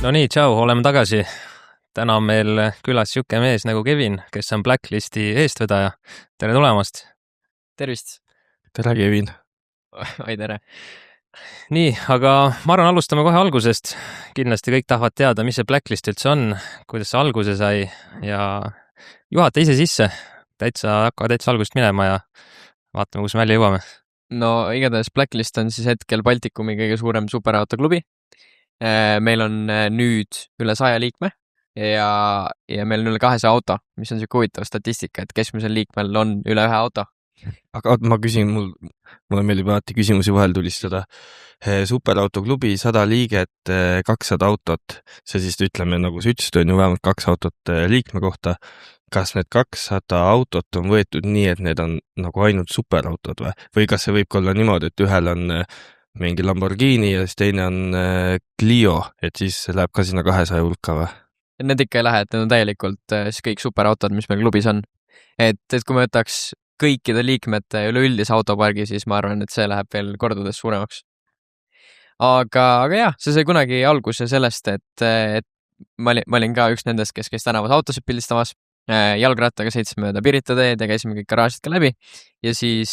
No nii, tšau, oleme tagasi. Täna on meil külas siuke mees nagu Kevin, kes on Blacklisti eestvedaja. Tere tulemast. Tervist. Tere, Kevin. Oi, tere. Nii, aga ma arvan, alustame kohe algusest. Kindlasti kõik tahavad teada, mis see Blacklist üldse on, kuidas see alguse sai ja juhata ise sisse. Hakka täitsa algusest minema ja vaatame, kus me välja jõuame. No igatahes Blacklist on siis hetkel Baltikumi kõige suurem superautoklubi. Meil on nüüd üle 100 liikme ja meil on üle 200 auto, mis on siuke huvitav statistika, et keskmisel liikmel on üle 1 auto. Aga ma küsin, mulle meeldib alati küsimusi vahel tulistada. Superautoklubi 100 liiget, 200 autot. See siis ütleme, nagu sa ütlesid, on ju vähemalt 2 autot liikme kohta. Kas need 200 autot on võetud nii, et need on nagu ainult superautod või kas see võib olla niimoodi, et ühel on mingi Lamborghini ja siis teine on Clio, et siis läheb ka sinna 200 hulka või? Need ikka ei lähe, et need on täielikult siis kõik superautod, mis meil klubis on. Et kui me võtaks kõikide liikmete üleüldise autopargi, siis ma arvan, et see läheb veel kordades suuremaks. Aga jah, see sai kunagi alguse sellest, et ma olin ka üks nendest, kes käis tänavas autosid pildistamas. Jalgrattaga sõitsime mööda Pirita teed ja käisime kõik garaažid ka läbi ja siis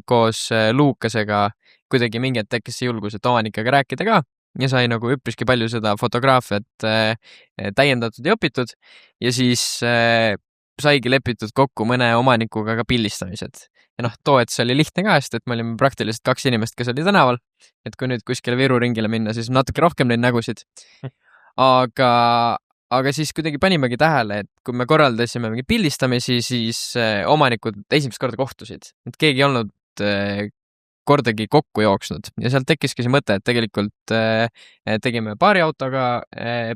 koos Luukasega kuidagi mingi hetk tekkis see julgus, et omanikega rääkida ka ja sai nagu üpriski palju seda fotograafiat täiendatud ja õpitud ja siis saigi lepitud kokku mõne omanikuga ka pildistamised. Ja too, et see oli lihtne ka, sest et me olime praktiliselt 2 inimest, kes oli tänaval, et kui nüüd kuskile Viru ringile minna, siis natuke rohkem neid nägusid. Aga siis kuidagi panimegi tähele, et kui me korraldasime mingi pildistamisi, siis omanikud esimest korda kohtusid. Et keegi ei olnud kordagi kokku jooksnud ja sealt tekkiski see mõte, et tegelikult tegime 2 autoga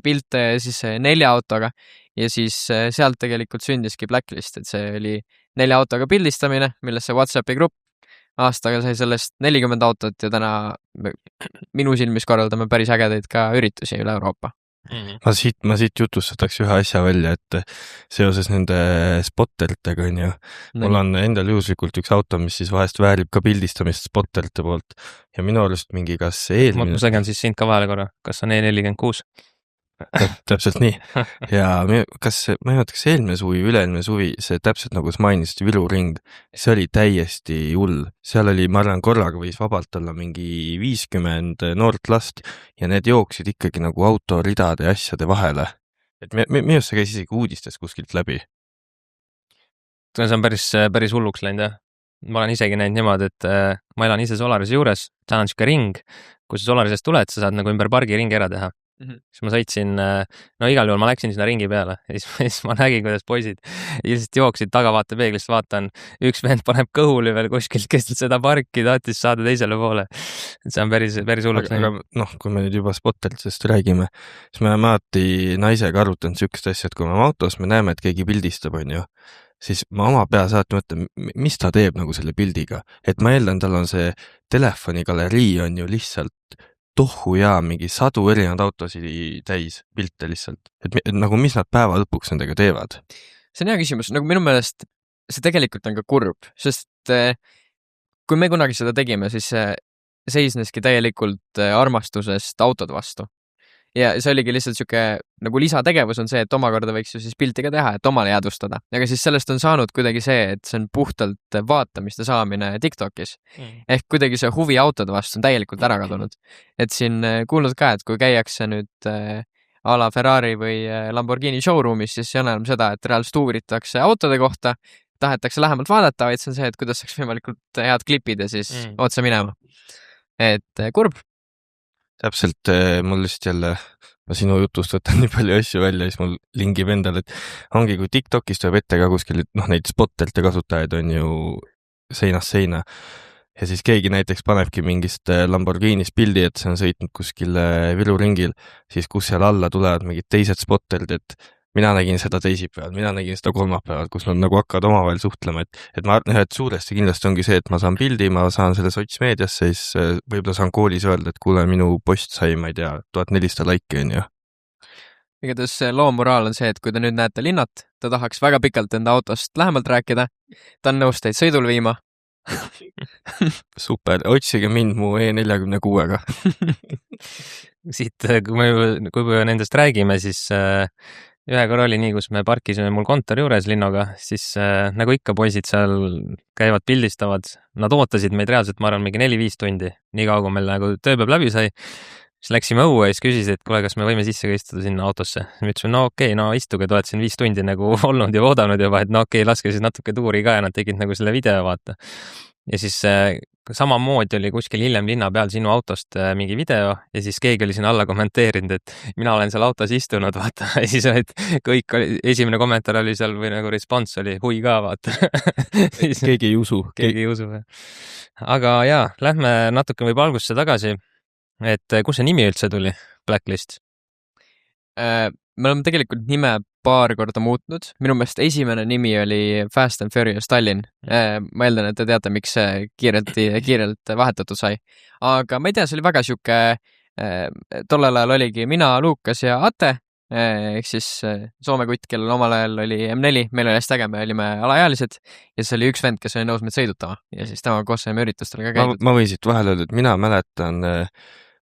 pilte ja siis 4 autoga ja siis sealt tegelikult sündiski Blacklist, et see oli 4 autoga pildistamine, millesse WhatsAppi grupp. Aastaga sai sellest 40 autot ja täna minu silmis korraldame päris ägedaid ka üritusi üle Euroopa. Ma siit jutustaks ühe asja välja, et seoses nende spotteritega on ju. Mul on endal juhuslikult üks auto, mis siis vahest väärib ka pildistamist spotterite poolt ja minu arust mingi kas eelmine... Ma segan siis sind ka vahele korra, kas on E46? Täpselt nii. Ja ma ei mäleta, kas eelmine suvi, üle-eelmine suvi, see täpselt nagu sa mainisid, Viru ring, see oli täiesti hull. Seal oli, ma arvan, korraga võis vabalt olla mingi 50 noort last ja need jooksid ikkagi nagu autoridade ja asjade vahele. Et minu see käis isegi uudistes kuskilt läbi. See on päris hulluks läinud, jah. Ma olen isegi näinud niimoodi, et ma elan ise Solarise juures, seal on siuke ring, kui sa Solarisest tuled, sa saad nagu ümber pargi ringi ära teha. Siis ma sõitsin, igal juhul ma läksin sinna ringi peale ja siis ma nägin, kuidas poisid ilmselt jooksid tagavaatepeeglist, vaatan, üks vend paneb kõhuli veel kuskilt keselt seda parki, tahtis saada teisele poole. See on päris hulluks. Aga kui me nüüd juba spotteritest räägime, siis me oleme alati naisega arutanud siukest asja, et kui me autos, me näeme, et keegi pildistab, on ju, siis ma oma peas alati mõtlen, mis ta teeb nagu selle pildiga. Et ma eeldan, tal on see telefonigalerii on ju lihtsalt tohu ja mingi 100 erinevad autosid täis pilte lihtsalt. Et nagu mis nad päeva lõpuks nendega teevad? See on hea küsimus. Nagu minu meelest see tegelikult on ka kurb, sest kui me kunagi seda tegime, siis seisneski täielikult armastusest autod vastu. Ja see oligi lihtsalt siuke nagu lisategevus on see, et omakorda võiks ju siis pilti ka teha, et omale jäädvustada. Aga siis sellest on saanud kuidagi see, et see on puhtalt vaatamiste saamine TikTokis. Ehk kuidagi see huvi autode vastu on täielikult ära kadunud. Et siin kuulnud ka, et kui käiakse nüüd a la Ferrari või Lamborghini showroomis, siis see on enam seda, et reaalselt uuritakse autode kohta, tahetakse lähemalt vaadata, vaid see on see, et kuidas saaks võimalikult head klipid ja siis otse minema. Et kurb. Täpselt, mul just jälle, ma sinu jutust võtan nii palju asju välja, siis mul lingib endale, et ongi, kui TikTokis tuleb ette ka kuskil, neid spotterite kasutajaid on ju seinast seina ja siis keegi näiteks panebki mingist Lamborghinis pildi, et see on sõitnud kuskil Viru ringil, siis kus seal alla tulevad mingid teised spotterid, et mina nägin seda teisipäeval, mina nägin seda kolmapäeval, kus nad nagu hakkavad omavahel suhtlema, et ma arvan, et suuresti kindlasti ongi see, et ma saan pildi, ma saan selle sotsmeediasse, siis võib-olla saan koolis öelda, et kuule, minu post sai, ma ei tea, 1400 laiki on ju. Igatahes loo moraal on see, et kui te nüüd näete Linnat, ta tahaks väga pikalt enda autost lähemalt rääkida, ta on nõus teid sõidul viima super, otsige mind mu E46-ga. Siit, kui me nendest räägime, siis ühe korra oli nii, kus me parkisime mul kontori juures Linnoga, siis nagu ikka poisid seal käivad, pildistavad, nad ootasid meid reaalselt, ma arvan, mingi 4-5 tundi, nii kaua, kui meil nagu tööpäev läbi sai. Siis läksime õue ja siis küsisid, et kuule, kas me võime sisse ka istuda sinna autosse. Me ütlesime, no okei, no istuge, te olete siin 5 tundi nagu olnud ja oodanud juba, et no okei, laske siis natuke tuuri ka ja nad tegid nagu selle video, vaata. Ja siis samamoodi oli kuskil hiljem linna peal sinu autost mingi video ja siis keegi oli sinna alla kommenteerinud, et mina olen seal autos istunud, vaata. Ja siis olid kõik, esimene kommentaar oli seal või nagu respons oli hui ka, vaata. Keegi ei usu. Keegi ei usu. Aga jaa, lähme natuke võib algusse tagasi. Et kus see nimi üldse tuli, Blacklist? Me oleme tegelikult nime paar korda muutnud. Minu meelest esimene nimi oli Fast and Furious Tallinn. Ma eeldan, et te teate, miks see kiirelt vahetatud sai. Aga ma ei tea, see oli väga siuke, tollel ajal oligi mina, Lukas ja Ate, ehk siis Soome kutt, kellel omal ajal oli M4, meil oli hästi äge, me olime alaealised ja siis oli üks vend, kes oli nõus meid sõidutama ja siis tema koos saime üritustel ka käidud. Ma võin siit vahel öelda, et mina mäletan,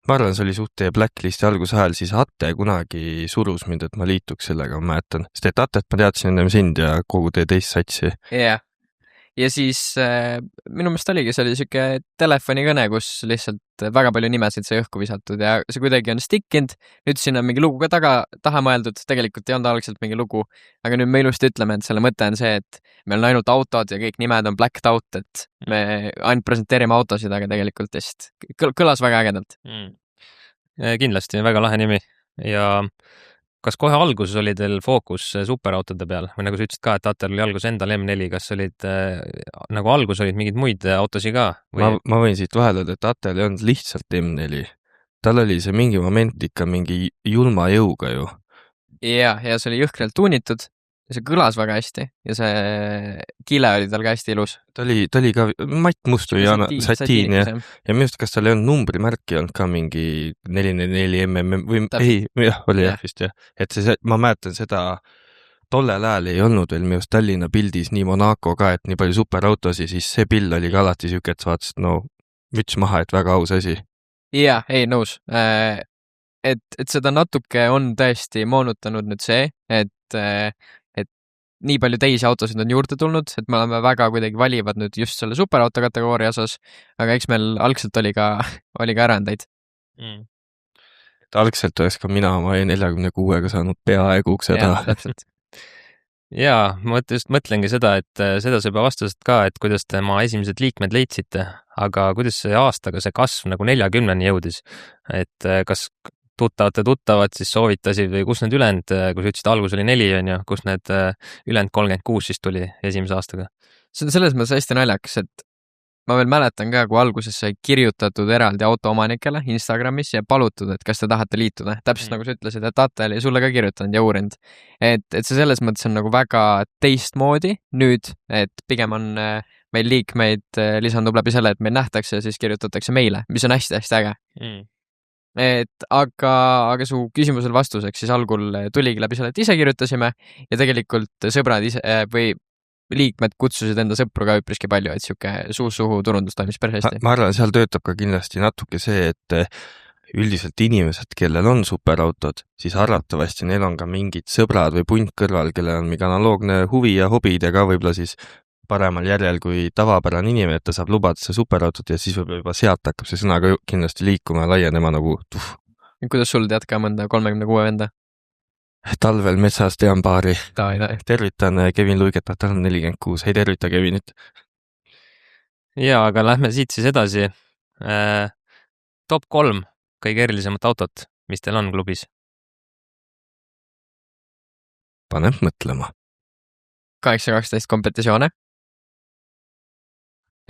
ma arvan, see oli suht teie Blacklisti alguse ajal, siis Ate kunagi surus mind, et ma liituks sellega, ma mäletan. Sest et Atet ma teadsin ennem sind ja kogu teie teist satsi. Yeah. Ja siis minu meelest oligi, see oli siuke telefonikõne, kus lihtsalt väga palju nimesid sai õhku visatud ja see kuidagi on stickinud. Nüüd siin on mingi lugu ka taha mõeldud, tegelikult ei olnud algselt mingi lugu, aga nüüd me ilusti ütleme, et selle mõte on see, et meil on ainult autod ja kõik nimed on blacked out, et me ainult presenteerime autosid, aga tegelikult just kõlas väga ägedalt. Kindlasti, väga lahe nimi ja kas kohe alguses oli teil fookus superautode peal või nagu sa ütlesid ka, et Atel oli alguses endal M4, kas olid nagu alguses olid mingeid muid autosid ka? Või... Ma võin siit vahel öelda, et Atel ei olnud lihtsalt M4. Tal oli see mingi moment ikka mingi julma jõuga ju. Ja see oli jõhkralt tuunitud ja see kõlas väga hästi ja see kile oli tal ka hästi ilus. Ta oli ka matt must või satiin ja minu arust, kas tal ei olnud numbrimärki olnud ka mingi 444 mm või ei, jah, oli jah vist jah. Et ma mäletan seda, tollel ajal ei olnud veel minu arust Tallinna pildis nii Monaco ka, et nii palju superautosi, siis see pill oli ka alati siuke, et vaatasid, no müts maha, et väga aus asi. Jaa, ei nõus. Et seda natuke on tõesti moonutanud nüüd see, et nii palju teisi autosid on juurde tulnud, et me oleme väga kuidagi valivad nüüd just selle superauto kategooria osas, aga eks meil algselt oli ka ärandeid. Et algselt oleks ka mina oma E46-ga saanud peaaegu seda. Jaa, täpselt. Jaa, ma just mõtlengi seda, et seda sa juba vastasid ka, et kuidas te oma esimesed liikmed leidsite, aga kuidas see aastaga see kasv nagu 40-ni jõudis, et kas tuttavad siis soovitasid või kus need ülejäänud, kui sa ütlesid, algus oli 4, on ju, kus need ülejäänud 36 siis tuli esimese aastaga? See on selles mõttes hästi naljakas, et ma veel mäletan ka, kui alguses sai kirjutatud eraldi autoomanikele Instagramis ja palutud, et kas te tahate liituda. Täpselt nagu sa ütlesid, et Ate oli sulle ka kirjutanud ja uurinud. Et see selles mõttes on nagu väga teistmoodi nüüd, et pigem on meil liikmeid lisandub läbi selle, et meil nähtakse ja siis kirjutatakse meile, mis on hästi-hästi äge. Et aga su küsimusel vastuseks siis algul tuligi läbi selle, et ise kirjutasime ja tegelikult sõbrad ise või liikmed kutsusid enda sõpru ka üpriski palju, et siuke suhu turundus toimis päris hästi. Ma arvan, seal töötab ka kindlasti natuke see, et üldiselt inimesed, kellel on superautod, siis arvatavasti neil on ka mingid sõbrad või punt kõrval, kellel on mingi analoogne huvi ja hobid ja ka võib-olla siis paremal järjel kui tavapärane inimene, et ta saab lubada see superautot ja siis võib-olla juba sealt hakkab see sõna ka kindlasti liikuma ja laienema nagu tuff. Kuidas sul tead ka mõnda 36 venda? Talvel metsas tean paari. Tervitan Kevin Luigetat, tal on 46. Ei tervita Kevinit. Jaa, aga lähme siit siis edasi. Top 3 kõige erilisemat autot, mis teil on klubis? Paneb mõtlema. 812 kompetisjoone.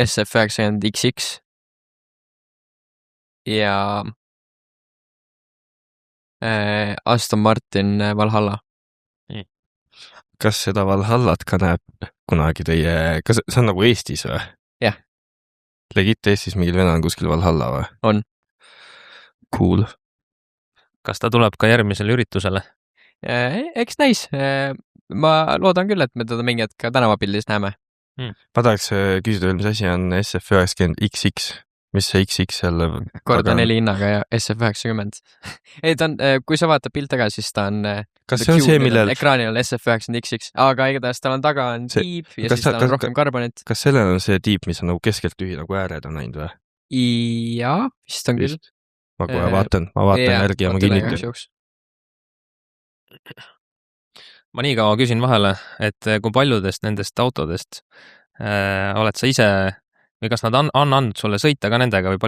SF90XX. Ja Aston Martin Valhalla. Kas seda Valhallat ka näeb kunagi teie, kas see on nagu Eestis või? Jah. Legit Eestis mingil venel kuskil Valhalla või? On. Cool. Kas ta tuleb ka järgmisele üritusele? Eks näis. Ma loodan küll, et me teda mingi hetk ka tänavapildis näeme. Ma tahaks küsida veel, mis asi on SF90XX, mis see XX jälle korda 4 hinnaga ja SF90. ei, ta on, kui sa vaatad pilte ka, siis ta on kas see on see, millel ekraanil on SF90XX, aga igatahes tal on taga on tiib ja siis tal on rohkem karbonit. Kas sellel on see tiib, mis on nagu keskelt tühi, nagu ääred on näinud või? Jaa, vist on küll. Ma kohe vaatan järgi ja ma kinnitan. Ma nii kaua küsin vahele, et kui paljudest nendest autodest oled sa ise või kas nad on andnud sulle sõita ka nendega või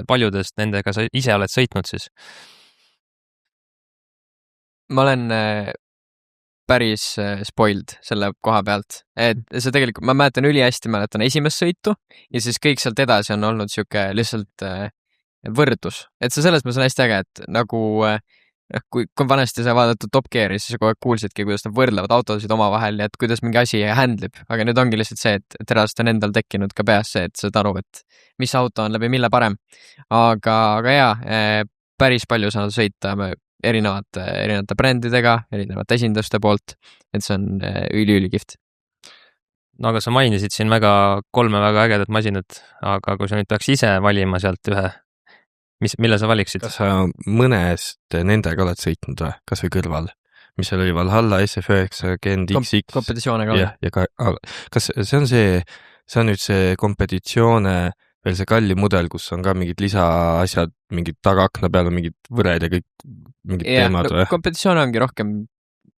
paljudest nendega sa ise oled sõitnud siis? Ma olen päris spoiled selle koha pealt, et see tegelikult, ma mäletan esimest sõitu ja siis kõik sealt edasi on olnud siuke lihtsalt võrdlus, et see selles mõttes on hästi äge, et nagu kui vanasti sa vaadatud Top Geari, siis sa kogu aeg kuulsidki, kuidas nad võrdlevad autosid omavahel ja et kuidas mingi asi handlib, aga nüüd ongi lihtsalt see, et terast on endal tekkinud ka peas see, et saad aru, et mis auto on läbi mille parem. Aga jaa, päris palju saan sõita erinevate brändidega, erinevate esinduste poolt, et see on ülikihvt. No aga sa mainisid siin 3 väga ägedat masinat, aga kui sa nüüd peaks ise valima sealt ühe, mille sa valiksid? Kas sa mõnest nendega oled sõitnud või? Kas või kõrval? Mis seal oli Valhalla, SF90XX? Kompetitsioone ka. Ja kas see on nüüd see kompetitsioone, veel see kalli mudel, kus on ka mingid lisaasjad, mingid tagaakna peal on mingid võred ja kõik mingid teemad või? Kompetitsioon ongi rohkem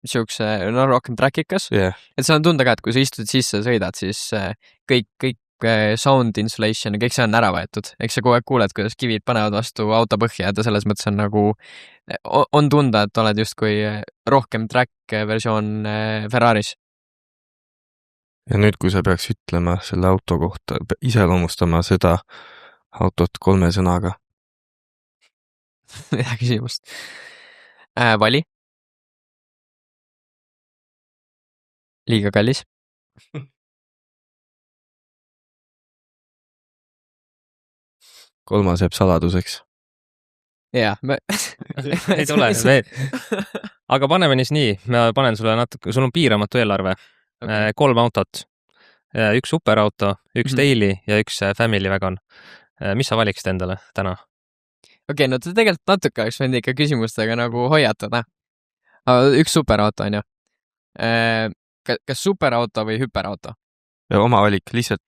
rohkem trackikas. Et seal on tunda ka, et kui sa istud sisse ja sõidad, siis kõik sound insulation ja kõik see on ära võetud. Eks sa kogu aeg kuuled, kuidas kivid panevad vastu auto põhja, et selles mõttes on nagu on tunda, et oled justkui rohkem track versioon Ferraris. Ja nüüd, kui sa peaks ütlema selle auto kohta, iseloomustama seda autot 3 sõnaga. Hea küsimust. Vali. Liiga kallis. Kolmas jääb saladuseks. Jaa, ei tule veel. Aga paneme nii, ma panen sulle natuke, sul on piiramatu eelarve. 3 autot. 1 superauto, 1 daily ja 1 family wagon. Mis sa valiksid endale täna? Okei, no ta tegelikult natuke oleks võinud ikka küsimustega nagu hoiatada. 1 superauto on ju. Kas superauto või hüperauto? Ja oma valik, lihtsalt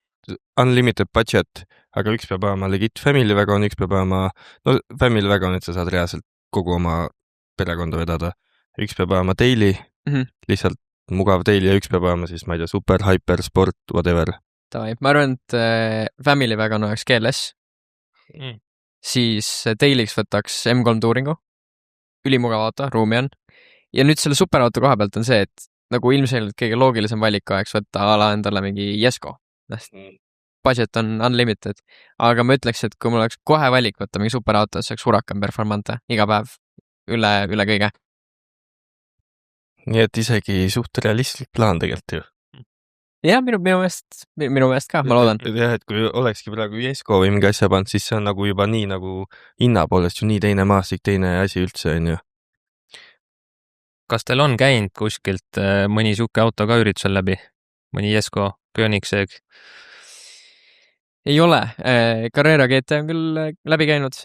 unlimited budget, aga 1 peab olema legit family wagon, 1 peab olema, no family wagon, et sa saad reaalselt kogu oma perekonda vedada. 1 peab olema daily, lihtsalt mugav daily ja 1 peab olema siis, ma ei tea, super, hyper, sport, whatever. Ma arvan, et family wagon oleks GLS. Siis daily'ks võtaks M3 Touringu. Ülimugav auto, ruumi on. Ja nüüd selle superauto koha pealt on see, et nagu ilmselgelt kõige loogilisem valik oleks võtta ala endale mingi Jesko. Budget on unlimited, aga ma ütleks, et kui mul oleks kohe valik võtta mingi superauto, siis oleks Huracan Performante iga päev üle kõige. Nii et isegi suht realistlik plaan tegelikult ju. Jah, minu meelest ka, ma loodan. Jah, et kui olekski praegu Jesko või mingi asja pand, siis see on nagu juba nii nagu hinna poolest ju nii teine maastik, teine asi üldse on ju. Kas teil on käinud kuskilt mõni suke auto ka üritusel läbi? Mõni Jesko, Koenigsegg? Ei ole. Carrera GT on küll läbi käinud.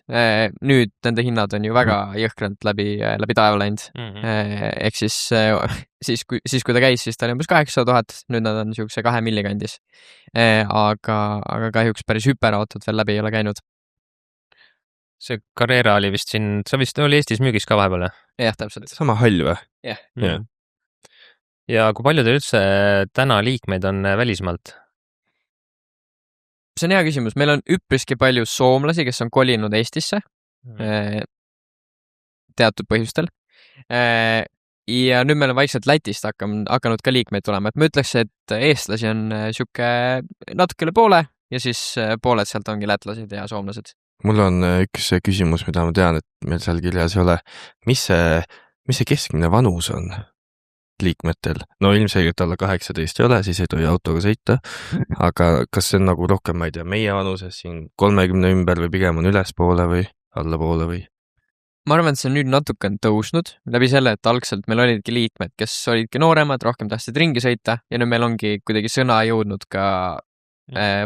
Nüüd nende hinnad on ju väga jõhkralt läbi taeva läinud. Ehk siis kui ta käis, siis ta oli umbes 800,000. Nüüd nad on siukse 2 millikandis. Aga kahjuks päris hüperautot veel läbi ei ole käinud. See Carrera oli vist siin, sa vist oli Eestis müügis ka vahepeal? Jah, täpselt. Sama hall või? Jah. Ja kui palju teil üldse täna liikmeid on välismaalt? See on hea küsimus. Meil on üpriski palju soomlasi, kes on kolinud Eestisse teatud põhjustel. Ja nüüd meil on vaikselt Lätist hakanud ka liikmeid tulema. Et ma ütleks, et eestlasi on siuke natuke üle poole ja siis pooled sealt ongi lätlased ja soomlased. Mul on üks küsimus, mida ma tean, et meil seal kirjas ei ole. Mis see keskmine vanus on liikmetel? No ilmselgelt alla 18 ei ole, siis ei tohi autoga sõita. Aga kas see on nagu rohkem, ma ei tea, meie vanuses siin 30 ümber või pigem on ülespoole või allapoole või? ma arvan, et see on nüüd natuke on tõusnud läbi selle, et algselt meil olidki liikmed, kes olidki nooremad, rohkem tahtsid ringi sõita ja nüüd meil ongi kuidagi sõna jõudnud ka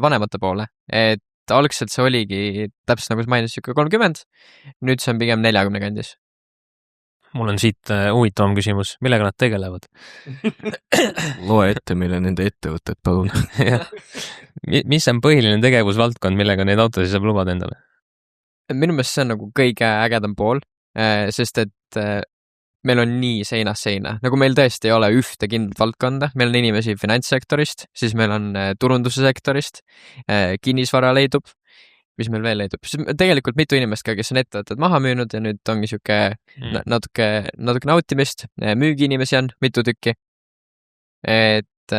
vanemate poole, et algselt see oligi täpselt nagu sa mainisid, 30, nüüd see on pigem 40 kandis. Mul on siit huvitavam küsimus, millega nad tegelevad? Loe ette meile nende ettevõtted, palun. Mis on põhiline tegevusvaldkond, millega neid autosid saab lubada endale? Minu meelest see on nagu kõige ägedam pool, sest et meil on nii seinast seina, nagu meil tõesti ei ole ühte kindlat valdkonda, meil on inimesi finantssektorist, siis meil on turunduse sektorist, kinnisvara leidub, mis meil veel leidub. Tegelikult mitu inimest ka, kes on ettevõtted maha müünud ja nüüd ongi siuke natuke nautimist, müügiinimesi on mitu tükki. Et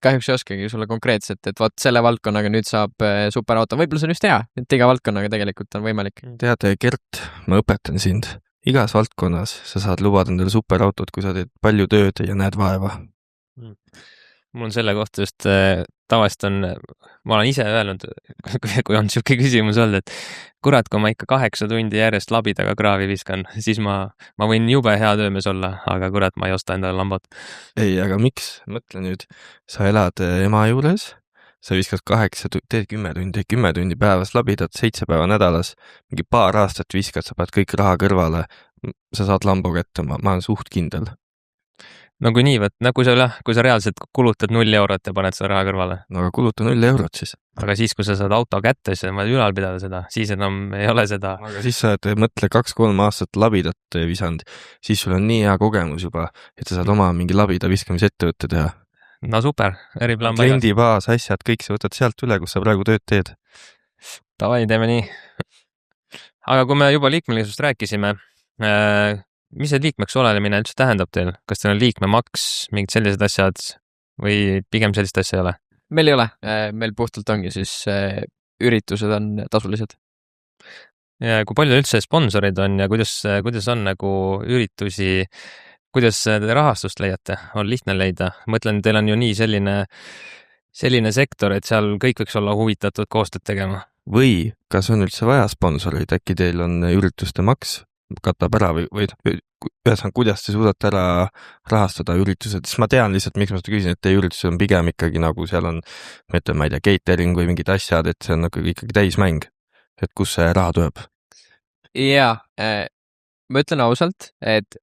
kahjuks ei oskagi sulle konkreetselt, et vot selle valdkonnaga nüüd saab superauto, võib-olla see on just hea, et iga valdkonnaga tegelikult on võimalik. Tead, Gert, ma õpetan sind. Igas valdkonnas sa saad lubada endale superautot, kui sa teed palju tööd ja näed vaeva. Mul on selle kohta just tavaliselt on, ma olen ise öelnud, kui on siuke küsimus olnud, et kurat, kui ma ikka 8 tundi järjest labidaga kraavi viskan, siis ma võin jube hea töömees olla, aga kurat, ma ei osta endale lambot. Ei, aga miks? Mõtle nüüd, sa elad ema juures, sa viskad 8, teed 10 tundi päevas, labidad 7 päeva nädalas, mingi paar aastat viskad, sa paned kõik raha kõrvale, sa saad lambo kätte, ma olen suht kindel. No kui nii, kui sa reaalselt kulutad 0 eurot ja paned seda raha kõrvale. No aga kuluta 0 eurot siis. Aga siis, kui sa saad auto kätte, siis on vaja ülal pidada seda, siis enam ei ole seda. Aga siis sa mõtle 2-3 aastat labidat visand, siis sul on nii hea kogemus juba, et sa saad oma mingi labida viskamisettevõtte teha. No super, eriplaan paigas. Kliendibaas, asjad, kõik sa võtad sealt üle, kus sa praegu tööd teed. Tavai, teeme nii. Aga kui me juba liikmelisust rääkisime, mis see liikmeks olemine üldse tähendab teil? Kas teil on liikmemaks, mingid sellised asjad või pigem sellist asja ei ole? Meil ei ole. Meil puhtalt ongi siis üritused on tasulised. Ja kui palju üldse sponsorid on ja kuidas on nagu üritusi, kuidas te rahastust leiate? On lihtne leida? Mõtlen, teil on ju nii selline sektor, et seal kõik võiks olla huvitatud koostööd tegema. Või kas on üldse vaja sponsoreid? Äkki teil on ürituste maks? Katab ära või ühesõnaga, kuidas te suudate ära rahastada üritused, siis ma tean lihtsalt, miks ma seda küsin, et teie üritused on pigem ikkagi nagu seal on, ma ei tea, catering või mingid asjad, et see on nagu ikkagi täismäng, et kus see raha tuleb? Jaa, ma ütlen ausalt, et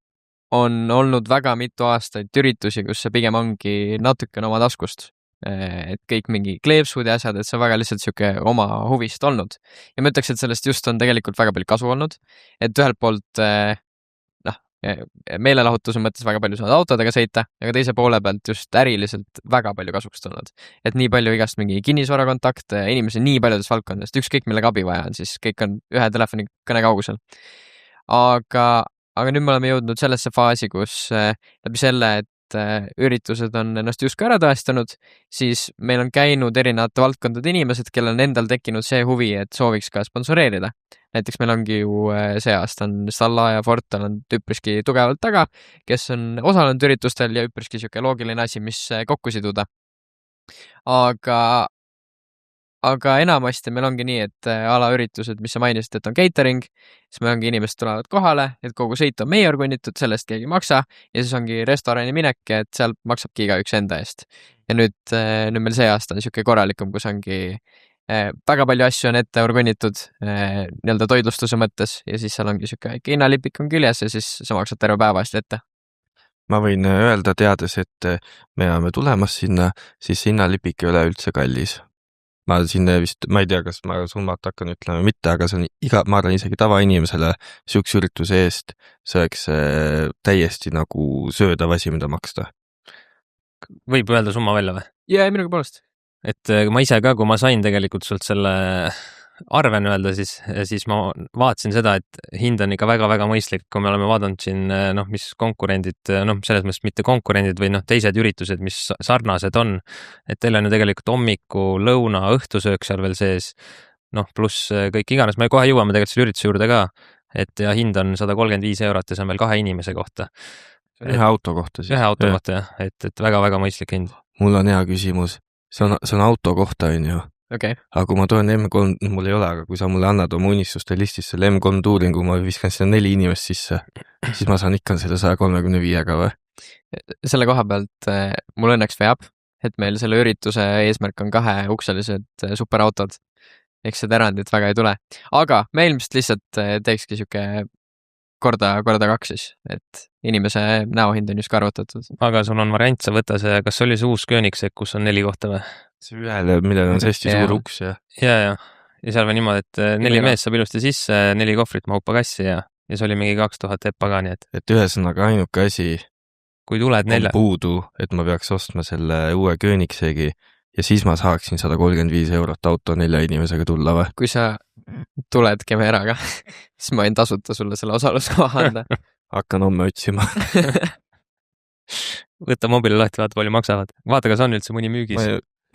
on olnud väga mitu aastaid üritusi, kus see pigem ongi natukene oma taskust. Et kõik mingi kleepsud ja asjad, et see on väga lihtsalt siuke oma huvist olnud. Ja ma ütleks, et sellest just on tegelikult väga palju kasu olnud, et ühelt poolt meelelahutuse mõttes väga palju saad autodega sõita, aga teise poole pealt just äriliselt väga palju kasuks tulnud. Et nii palju igast mingi kinnisvarakontakte, inimesi nii paljudest valdkondadest, ükskõik millega abi vaja on, siis kõik on ühe telefoni kõne kaugusel. Aga nüüd me oleme jõudnud sellesse faasi, kus läbi selle, et üritused on ennast just ka ära tõestanud, siis meil on käinud erinevate valdkondade inimesed, kellel on endal tekkinud see huvi, et sooviks ka sponsoreerida. Näiteks meil ongi ju see aasta on Salla ja Fortal on üpriski tugevalt taga, kes on osalenud üritustel ja üpriski siuke loogiline asi, mis kokku siduda. Aga enamasti meil ongi nii, et alaüritused, mis sa mainisid, et on catering, siis meil ongi inimesed tulevad kohale, et kogu sõit on meie organitud, sellest keegi maksa ja siis ongi restorani minek, et seal maksabki igaüks enda eest. Ja nüüd meil see aasta on siuke korralikum, kus ongi väga palju asju on ette organitud nii-öelda toidlustuse mõttes ja siis seal ongi siuke väike hinnalipik on küljes ja siis sa maksad terve päeva eest ette. Ma võin öelda teades, et me oleme tulemas sinna, siis hinnalipik ei ole üldse kallis. Ma ei tea, kas ma summat hakkan ütlema mitte, aga see on ma arvan isegi tavainimesele siukse ürituse eest, see oleks täiesti nagu söödav asi, mida maksta. Võib öelda summa välja või? Jaa, minugi poolest. Et ma ise ka, kui ma sain tegelikult sult selle arven öelda, siis ma vaatasin seda, et hind on ikka väga-väga mõistlik, kui me oleme vaadanud siin, mis konkurendid, selles mõttes mitte konkurendid või teised üritused, mis sarnased on, et teil on ju tegelikult hommiku, lõuna, õhtusöök seal veel sees, pluss kõik iganes, me kohe jõuame tegelikult selle ürituse juurde ka, et ja hind on 135 eurot ja see on veel 2 inimese kohta. Ühe auto kohta siis. Ühe auto kohta, jah, et väga-väga mõistlik hind. Mul on hea küsimus. See on auto kohta, on ju. okei. aga kui ma toon M3, mul ei ole, aga kui sa mulle annad oma unistuste listis selle M3 tuuringu, ma viskan sinna 4 inimest sisse, siis ma saan ikka selle 135-ga või? Selle koha pealt mul õnneks veab, et meil selle ürituse eesmärk on 2-ukselised superautod. Eks seda erandit väga ei tule. Aga me ilmselt lihtsalt teekski siuke korda 2 siis, et inimese näohind on just ka arvutatud. aga sul on variant, sa võta see, kas oli see uus Königsegg, kus on 4 kohta või? See ühele, millel on see hästi Jaa. suur uks ja Ja seal või niimoodi, et 4 Niimoodi. meest saab ilusti sisse, 4 kohvrit mahub pagassi ja see oli mingi 2000 eppa ka, nii et ühesõnaga ainuke asi kui tuled on 4, puudu, et ma peaks ostma selle uue Königsegi ja siis ma saaksin 135 eurot auto 4 inimesega tulla või? Kui sa tuled Kemeraga, siis ma võin tasuta sulle selle osaluskoha anda. Hakkan homme otsima. võta mobili lahti, vaata palju maksavad. Vaata, kas on üldse mõni müügis.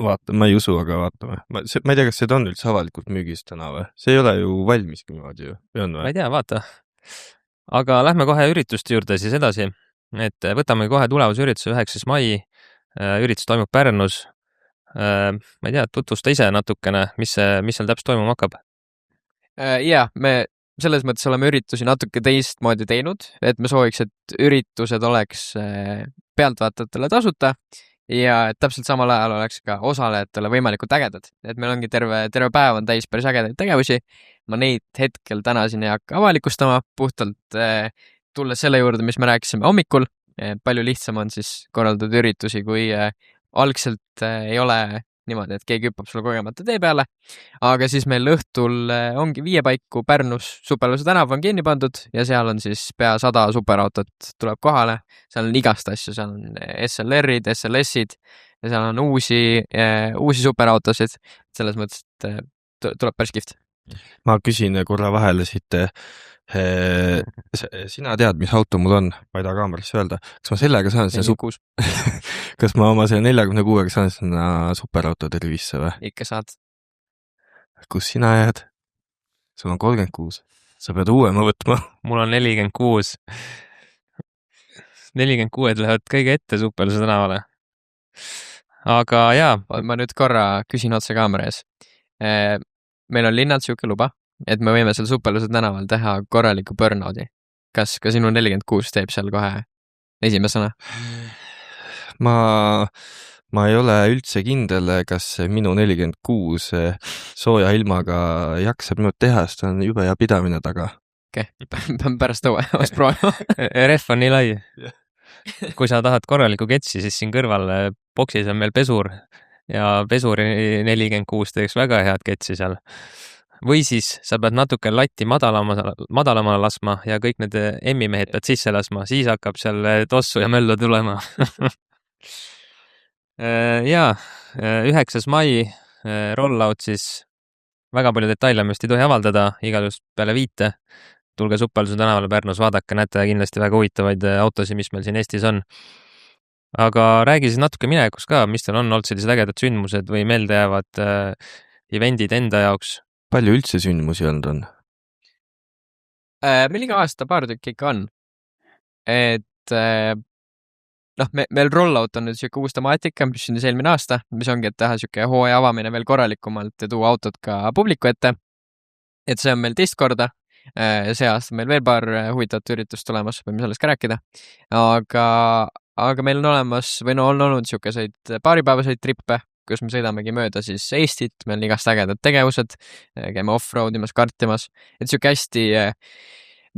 Ma ei usu, aga vaatame. Ma ei tea, kas seda on üldse avalikult müügis täna või? See ei ole ju valmiski niimoodi ju. Või on Ma või? ei tea, vaata. Aga lähme kohe ürituste juurde siis edasi. Et võtame kohe tulevuse ürituse 9. mai. Üritus toimub Pärnus. Ma ei tea, tutvusta ise natukene, mis seal täpselt toimuma hakkab. Jaa, me selles mõttes oleme üritusi natuke teistmoodi teinud, et me sooviks, et üritused oleks pealtvaatajatele tasuta ja et täpselt samal ajal oleks ka osalejatele võimalikult ägedad. Et meil ongi terve päev on täis päris ägedaid tegevusi. Ma neid hetkel täna siin ei hakka avalikustama, puhtalt tulles selle juurde, mis me rääkisime hommikul. Palju lihtsam on siis korraldada üritusi, kui algselt ei ole niimoodi, et keegi hüppab sulle kogemata tee peale. Aga siis meil õhtul ongi 5 paiku Pärnus Superluse tänav on kinni pandud ja seal on siis pea 100 superautot tuleb kohale. Seal on igast asju, seal on SLR-id, SLS-id ja seal on uusi superautosid. Selles mõttes, et tuleb päris kihvt. Ma küsin korra vahele siit. Sina tead, mis auto mul on? Ma ei taha kaamerasse öelda. Kas ma sellega saan sinna kas ma oma selle 46-ga saan sinna superautode rivisse või? Ikka saad. Kus sina jääd? Sul on 36. Sa pead uuema võtma. Mul on 46. 46 lähevad kõige ette Superluse tänavale. Aga jaa. Ma nüüd korra küsin otse kaamera ees. Meil on linnalt siuke luba, et me võime seal Superluse tänaval teha korraliku burnout'i. Kas ka sinu 46 teeb seal kohe esimesena? Ma ei ole üldse kindel, kas minu 46 sooja ilmaga jaksab minut teha, sest on jube hea pidamine taga. Pean pärast õue vast proovima. Ref on nii lai. Kui sa tahad korralikku ketsi, siis siin kõrval boksis on meil pesur ja pesuri 46 teeks väga head ketsi seal. Või siis sa pead natuke latti madalamale laskma ja kõik need emmimehed pead sisse laskma, siis hakkab seal tossu ja möllu tulema. Jaa, 9. mai rollout siis väga palju detaile me vist ei tohi avaldada, igalühest peale 5. Tulge Superluse tänavale Pärnus, vaadake, näete kindlasti väga huvitavaid autosid, mis meil siin Eestis on. Aga räägi siis natuke minevikus ka, mis teil on olnud sellised ägedad sündmused või meeldejäävad eventid enda jaoks? Palju üldse sündmusi olnud on? Meil iga aasta paar tükki ikka on. Et meil rollout on nüüd siuke uus temaatika, mis sündis eelmine aasta, mis ongi, et teha siuke hooaja avamine veel korralikumalt ja tuua autod ka publiku ette. Et see on meil teist korda. See aasta meil veel paar huvitavat üritust tulemas, võime sellest ka rääkida. Aga meil on olemas, või no on olnud siukeseid paaripäevaseid trippe, kus me sõidamegi mööda siis Eestit, meil on igast ägedad tegevused, käime off-roadimas, kartimas, et siuke hästi,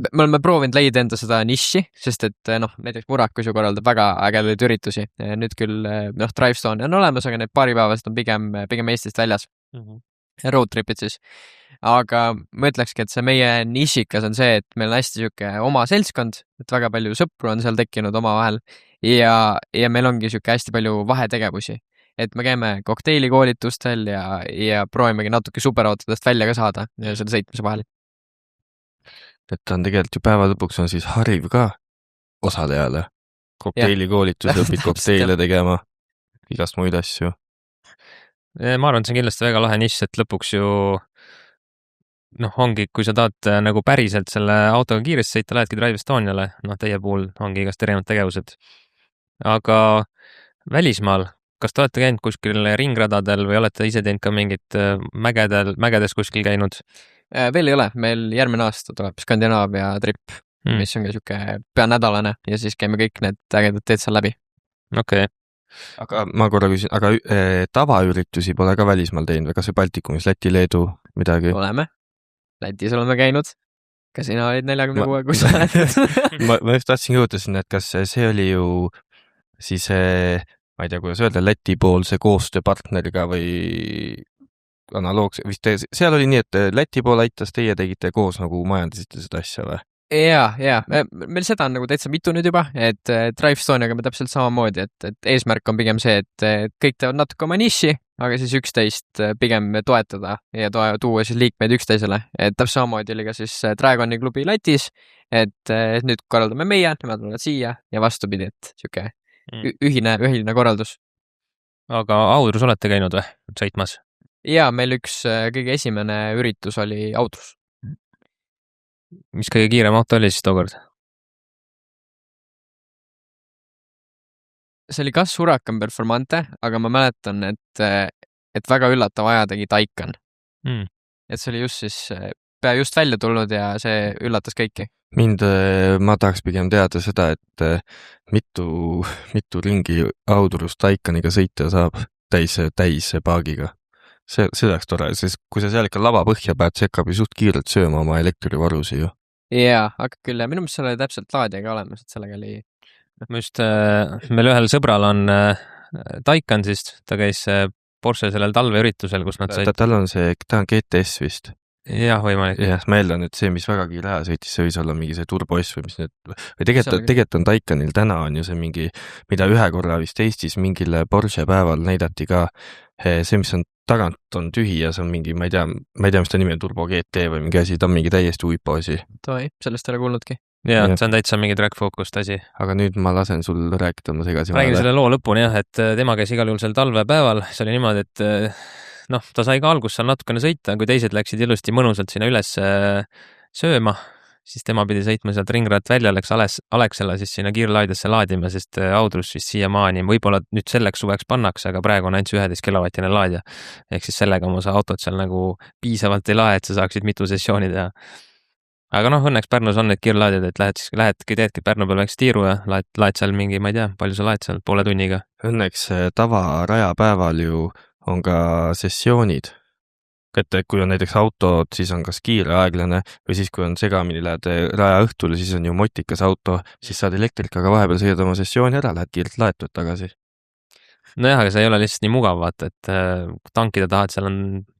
me oleme proovinud leida enda seda niši, sest et näiteks Murakus ju korraldab väga ägedaid üritusi, nüüd küll Drivestone on olemas, aga need paaripäevased on pigem Eestist väljas. Road tripid siis. Aga ma ütlekski, et see meie nišikas on see, et meil on hästi siuke oma seltskond, et väga palju sõpru on seal tekkinud omavahel ja meil ongi siuke hästi palju vahetegevusi. Et me käime kokteilikoolitustel ja proovimegi natuke superautodest välja ka saada selle sõitmise vahel. Et on tegelikult ju päeva lõpuks on siis hariv ka osalejale. Kokteilikoolitus, õpid kokteile tegema, igast muid asju. Ma arvan, et see on kindlasti väga lahe nišš, et lõpuks ju ongi, kui sa tahad nagu päriselt selle autoga kiiresti sõita, lähedki Drive Estoniale, teie puhul ongi igast erinevad tegevused. Aga välismaal, kas te olete käinud kuskil ringradadel või olete ise teinud ka mingit mägedes kuskil käinud? Veel ei ole, meil järgmine aasta tuleb Skandinaavia trip, mis on ka siuke pea nädalane ja siis käime kõik need ägedad teed seal läbi. Okei. Aga ma korra küsin, aga tavaüritusi pole ka välismaal teinud või kas või Baltikumis, Läti, Leedu, midagi? Oleme. Lätis oleme käinud. Ka sina olid 46, kui sa lähed. ma just tahtsin jõuda sinna, et kas see oli ju siis, ma ei tea, kuidas öelda, Läti poolse koostööpartneriga või analoogse, vist seal oli nii, et Läti pool aitas, teie tegite koos nagu majandasite seda asja või? Jaa. Meil seda on nagu täitsa mitu nüüd juba, et Drive Estoniaga me täpselt samamoodi, et eesmärk on pigem see, et kõik teevad natuke oma niši, aga siis üksteist pigem toetada ja tuua siis liikmeid üksteisele. Et täpselt samamoodi oli ka siis Dragoni klubi Lätis, et nüüd korraldame meie, nemad tulevad siia ja vastupidi, et siuke ühine korraldus. Aga Audrus olete käinud või? Sõitmas? Jaa, meil üks kõige esimene üritus oli Audrus. Mis kõige kiirem auto oli siis tookord? See oli kas Huracan Performante, aga ma mäletan, et väga üllatav aja tegi Taycan. Et see oli just siis pea just välja tulnud ja see üllatas kõiki. Ma tahaks pigem teada seda, et mitu ringi Audrus Taycaniga sõita saab täis paagiga. See oleks tore, sest kui sa seal ikka lava põhja pääd, see hakkab ju suht kiirelt sööma oma elektrivarusi ju. Jaa, aga küll, ja minu meelest seal oli täpselt laadijaga olemas, et sellega oli... Ma just, meil ühel sõbral on Taycan siis, ta käis Porsche sellel talveüritusel, kus nad said... Ta on GTS vist. Jah, võimalik. Jah, ma eeldan, et see, mis väga kiire aja sõitis, see võis olla mingi see Turbo S või mis need... Või tegelikult on Taycanil täna on ju see mingi, mida ühe korra vist Eestis mingile Porsche päeval näidati ka, see, mis on tagant on tühi ja see on mingi, ma ei tea, mis ta nimi on, Turbo GT või mingi asi, ta on mingi täiesti uipo asi. Toi, sellest ei ole kuulnudki. Ja, see on täitsa mingi track-focused asi. Aga nüüd ma lasen sul rääkida, ma segasin. Räägin selle loo lõpuni jah, et tema käis igal juhul seal talvepäeval, see oli niimoodi, et ta sai ka algust seal natukene sõita, kui teised läksid ilusti mõnusalt sinna üles sööma, siis tema pidi sõitma sealt ringrat välja, läks Alexela siis sinna kiirlaadjasse laadima, sest Audrus vist siiamaani, võib-olla nüüd selleks suveks pannakse, aga praegu on ainult 11 kilovatine laadja. Ehk siis sellega oma autot seal nagu piisavalt ei lae, et sa saaksid mitu sessiooni teha. Aga õnneks Pärnus on need kiirlaadjad, et teedki Pärnu peal väikse tiiru ja laed seal mingi, ma ei tea, palju sa laed seal poole tunniga. Õnneks tavarajapäeval ju on ka sessioonid. Et kui on näiteks autod, siis on kas kiire aeglane või siis, kui on segamini, lähed raja õhtule, siis on ju motikas auto, siis saad elektrikaga vahepeal sõidad oma sessiooni ära, lähed kiirelt laetud tagasi. Nojah, aga see ei ole lihtsalt nii mugav, vaata, et tankida tahad, seal on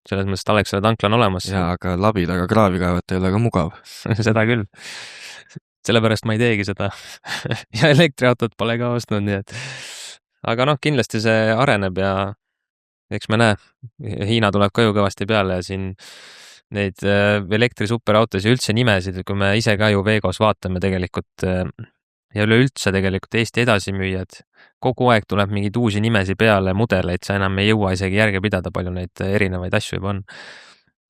selles mõttes, et Alexela tankla on olemas. Jaa, aga labi taga kraavi kaevata ei ole ka mugav. Seda küll. Sellepärast ma ei teegi seda. Ja elektriautot pole ka ostnud, nii et... Aga kindlasti see areneb ja eks me näe, Hiina tuleb ka ju kõvasti peale ja siin neid elektrisupperautosid ja üldse nimesid, kui me ise ka ju Vegos vaatame tegelikult ja üleüldse tegelikult Eesti edasimüüjad, kogu aeg tuleb mingid uusi nimesi peale, mudeleid, sa enam ei jõua isegi järge pidada, palju neid erinevaid asju juba on.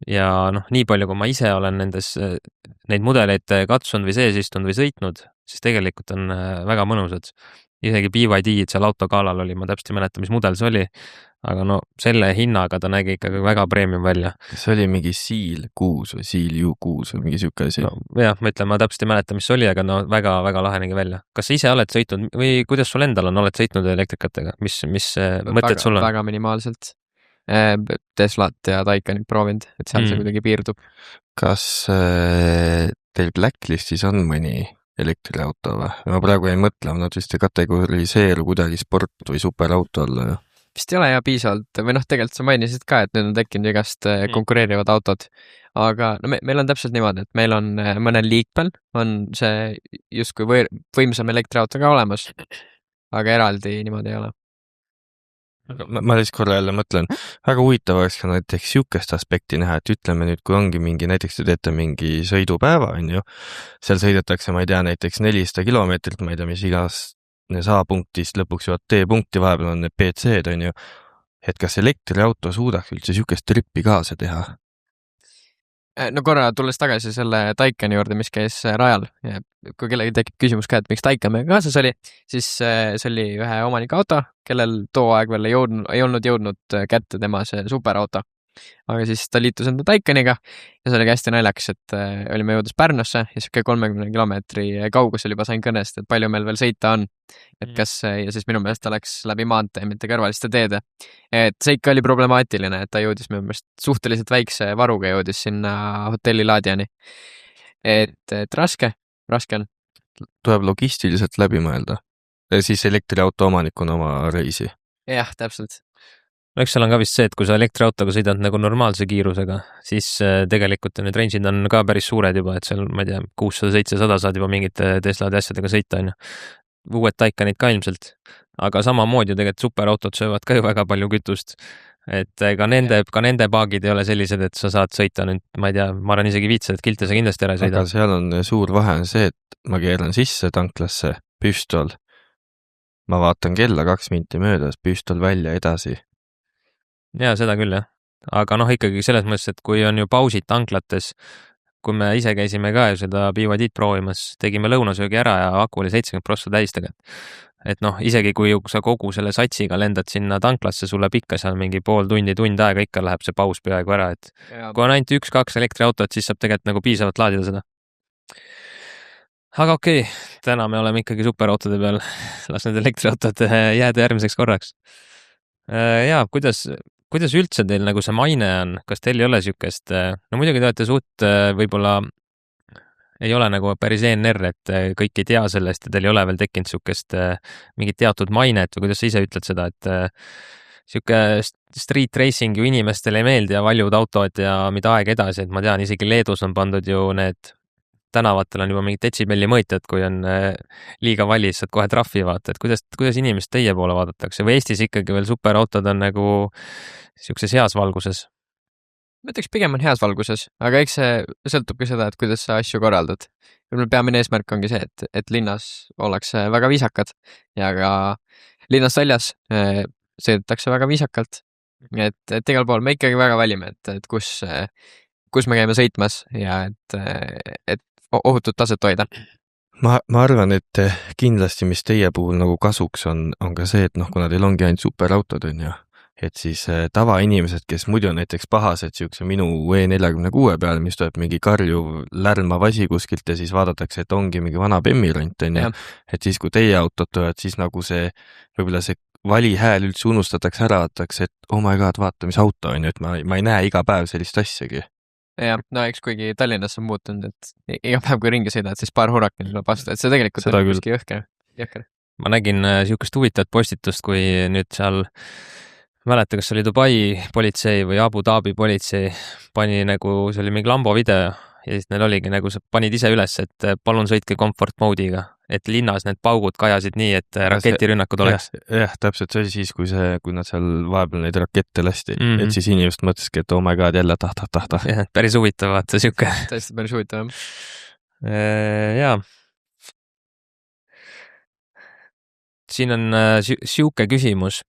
Ja nii palju, kui ma ise olen neid mudeleid katsunud või sees istunud või sõitnud, siis tegelikult on väga mõnusad. Isegi BYD-d seal autokaalal oli, ma täpselt ei mäleta, mis mudel see oli, aga selle hinnaga ta nägi ikkagi väga premium välja. See oli mingi Seal 6 või Seal U6 või mingi siuke asi? Jah, ma ütlen, ma täpselt ei mäleta, mis see oli, aga väga-väga lahe nägi välja. Kas sa ise oled sõitnud või kuidas sul endal on, oled sõitnud elektrikatega? Mis mõtted sul on? Väga minimaalselt. Teslat ja Taycanit proovinud, et seal see kuidagi piirdub. Kas teil Blacklistis on mõni elektriauto või? Ma praegu ei mõtle, nad vist ei kategoriseeru kuidagi sport või superauto alla ju. Vist ei ole ja piisavalt, või tegelikult sa mainisid ka, et nüüd on tekkinud igast konkureerivad autod, aga meil on täpselt niimoodi, et meil on mõnel liikmel on see justkui võimsam elektriauto ka olemas, aga eraldi niimoodi ei ole. Ma lihtsalt korra jälle mõtlen, väga huvitav oleks ka näiteks siukest aspekti näha, et ütleme nüüd, kui ongi mingi, näiteks te teete mingi sõidupäeva, on ju, seal sõidetakse, ma ei tea, näiteks 400 kilomeetrit, ma ei tea, mis igas A-punktist lõpuks jõuad T-punkti, vahepeal on need PC-d, on ju, et kas elektriauto suudaks üldse siukest trippi kaasa teha? No korra tulles tagasi selle Taycani juurde, mis käis rajal ja kui kellelgi tekib küsimus ka, et miks Taycan meiega kaasas oli, siis see oli ühe omaniku auto, kellel too aeg veel ei olnud jõudnud kätte tema see superauto. Aga siis ta liitus enda Taycaniga ja see oli hästi naljakas, et olime jõudes Pärnusse ja siuke 30 kilomeetri kaugusel juba sain kõnest, et palju meil veel sõita on. Et kas, ja siis minu meelest ta läks läbi maantee, mitte kõrvaliste teede. Et see ikka oli problemaatiline, et ta jõudis minu meelest suhteliselt väikse varuga jõudis sinna hotelli Laadiani. Et raske on. Tuleb logistiliselt läbi mõelda. Ja siis elektriauto omanikuna oma reisi. Jah, täpselt. No eks seal on ka vist see, et kui sa elektriautoga sõidad nagu normaalse kiirusega, siis tegelikult need range'id on ka päris suured juba, et seal, ma ei tea, 600-700 saad juba mingite Teslade asjadega sõita, on ju. Uued Taycanid ka ilmselt. Aga samamoodi ju tegelikult superautod söövad ka ju väga palju kütust. Et ka nende paagid ei ole sellised, et sa saad sõita nüüd, ma ei tea, ma arvan isegi 500 kilte sa kindlasti ära sõida. Aga seal on suur vahe on see, et ma keeran sisse tanklasse, püstol. Ma vaatan kella 2 minti möödas, püstol välja edasi. Jaa, seda küll, jah. Aga ikkagi selles mõttes, et kui on ju pausid tanklates, kui me ise käisime ka ju seda BYD proovimas, tegime lõunasöögi ära ja aku oli 70% täistega. Et isegi kui sa kogu selle satsiga lendad sinna tanklasse, sulle pikka seal mingi pool tund aega ikka läheb see paus peaaegu ära, et kui on ainult 1-2 elektriautot, siis saab tegelikult nagu piisavalt laadida seda. Aga okei, täna me oleme ikkagi superautode peal, las need elektriautod jääda järgmiseks korraks. Jaa, kuidas üldse teil nagu see maine on? Kas teil ei ole siukest, no muidugi te olete suht võib-olla ei ole nagu päris ENR, et kõik ei tea sellest ja teil ei ole veel tekkinud siukest mingit teatud mainet või kuidas sa ise ütled seda, et siuke street racing ju inimestele ei meeldi ja valjud autod ja mida aeg edasi, et ma tean, isegi Leedus on pandud ju need tänavatel on juba mingid detsibelli mõõtjad, kui on liiga vallis, saad kohe trahvi vaata, et kuidas inimest teie poole vaadatakse või Eestis ikkagi veel superautod on nagu siukses heas valguses? Ma ütleks pigem on heas valguses, aga eks see sõltub ka seda, et kuidas sa asju korraldad. Peamine eesmärk ongi see, et linnas ollakse väga viisakad ja ka linnast väljas sõidetakse väga viisakalt. Et igal pool me ikkagi väga valime, et kus me käime sõitmas ja et ohutut taset hoida. Ma arvan, et kindlasti, mis teie puhul nagu kasuks on ka see, et kuna teil ongi ainult superautod, on ju, et siis tavainimesed, kes muidu näiteks pahased siukse minu E46 peal, mis tuleb mingi karjuv lärmav asi kuskilt ja siis vaadatakse, et ongi mingi vana Bemmirant, on ju, et siis kui teie autod tulevad, siis nagu see, võib-olla see valihääl üldse unustatakse ära, et oh my god, vaata, mis auto on ju, et ma ei näe iga päev sellist asjagi. Ja, no eks kuigi Tallinnas on muutunud, et iga päev kui ringi sõidad, siis paar hurakan tuleb vastu, et see tegelikult on kuski jõhker. Ma nägin siukest huvitavat postitust, kui nüüd seal, mäleta, kas see oli Dubai politsei või Abu Dhabi politsei, pani nagu, see oli mingi Lambo video ja siis neil oligi nagu, sa panid ise üles, et palun sõitke comfort mode'iga, et linnas need paugud kajasid nii, et raketirünnakud oleks. Jah, täpselt see oli siis, kui nad seal vahepeal neid rakette lasti, et siis inimest mõtleski, et oh my god, jälle tahta. Jah, päris huvitav, vaata, siuke. Tõesti päris huvitav. Jaa. Siin on siuke küsimus.